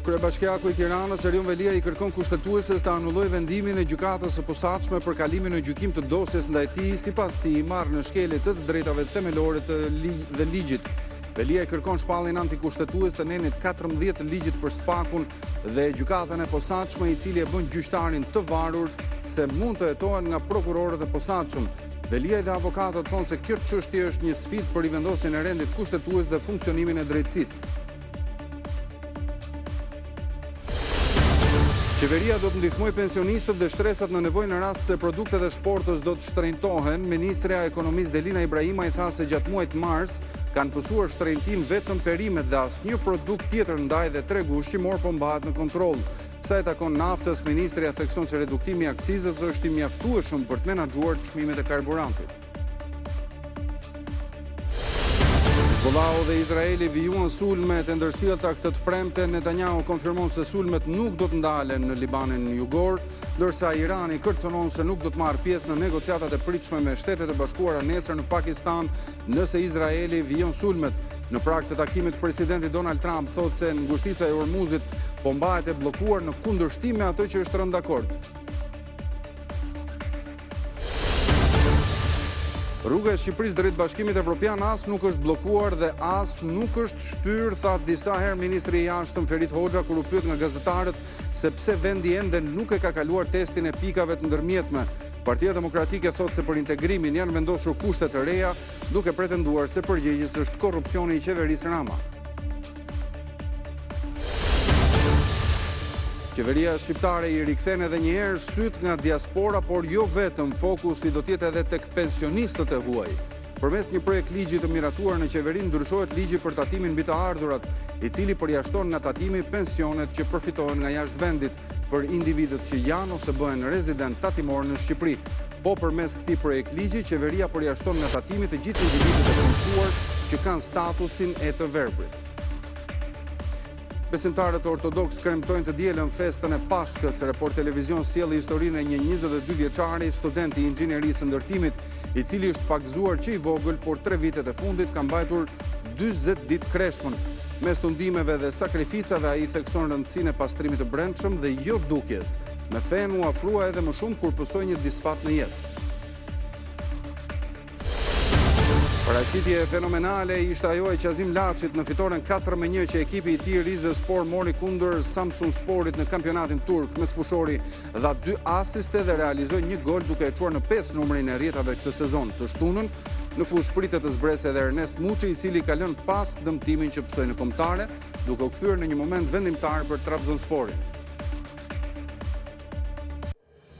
Kryebashkiaku i Tiranës Erion Velia i kërkon kushtetueses të anullojë vendimin e gjykatës së posaçme për kalimin në gjykim të dosjes ndaj tij, sipas tij marrë në shkelje të drejtave themelore të ligjit. Velia i kërkon shpalljen antikushtetues të nenit 14 të ligjit për Spakun dhe gjykatën e posaçme, i cili e bën gjyqtarin të varur se mund të hetohen nga prokurorët e posaçëm. Velia dhe avokatët thonë se kjo çështje është një sfidë për rivendosjen e rendit kushtetues dhe funksionimin e drejtësisë. Qeveria do të ndihmojë pensionistët dhe shtresat në nevojë në rast se produktet e shportës do të shtrenjtohen. Ministrja e Ekonomisë Delina Ibrahima i tha se gjatë muajit mars kanë pësuar shtrenjtim vetëm perimet dhe asnjë produkt tjetër ndaj dhe tregu ushqimor po mbahet në kontroll. Sa i takon naftës, ministrja thekson se reduktimi i akcizës është i mjaftueshëm për të menaxhuar çmimet e karburantit. Hezbollahu dhe Izraeli vijuan sulmet e ndërsjellta këtë premte. Netanyahu konfirmon se sulmet nuk do të ndalen në Libanin jugor, ndërsa Irani kërcënon se nuk do të marrë pjesë në negociatat e pritshme me Shtetet e Bashkuara nesër në Pakistan nëse Izraeli vijon sulmet. Në prag të takimit, presidenti Donald Trump thotë se ngushtica e Hormuzit po mbahet e bllokuar në kundërshtim me atë që është rënë dakord. Rruga e Shqipërisë drejt Bashkimit Evropian as nuk është bllokuar dhe as nuk është shtyr, tha disa herë ministri i jashtëm Ferit Hoxha kur u pyet nga gazetarët se pse vendi ende nuk e ka kaluar testin e pikave të ndërmjetme. Partia Demokratike thotë se për integrimin janë vendosur kushte të reja, duke pretenduar se përgjegjës është korrupsioni i qeverisë Rama. Qeveria shqiptare i rikthen edhe një herë syt nga diaspora, por jo vetëm, fokusi do të jetë edhe tek pensionistët e huaj. Përmes një projekt ligji të miratuar në qeveri ndryshohet ligji për tatimin mbi të ardhurat, i cili përjashton nga tatimi pensionet që përfitohen nga jashtë vendit për individët që janë ose bëhen rezident tatimor në Shqipëri. Po përmes këtij projekt ligji, qeveria përjashton nga tatimi të gjithë individët e punësuar që kanë statusin e të verbrit. Besimtarët ortodoks kremtojnë të dielën festën e Pashkës. Report Televizion sjellë historinë e një 22 vjeçari student i inxhinierisë së ndërtimit, i cili është pakëzuar që i vogël, por 3 vitet e fundit ka mbajtur 40 ditë kreshmën. Mes të ndihmeve dhe sakrificave, ai thekson rëndësinë e pastrimit të brendshëm dhe jo dukjes. Me fen u afrua edhe më shumë kur pësoi një dispat në jetë. Paraqitje fenomenale ishte ajo e Qazim Laçit në fitoren 4-1 që ekipi i tij Rizespor mori kundër Samsun Sporit në kampionatin turk. Mesfushori dha 2 asiste dhe realizoi një gol duke e çuar në 5 numrin e rrjetave këtë sezon. Të shtunën në fush pritet të zbresë edhe Ernest Muçi, i cili ka lënë pas dëmtimin që pësoi në kombëtare, duke u kthyer në një moment vendimtar për Trabzonsporin.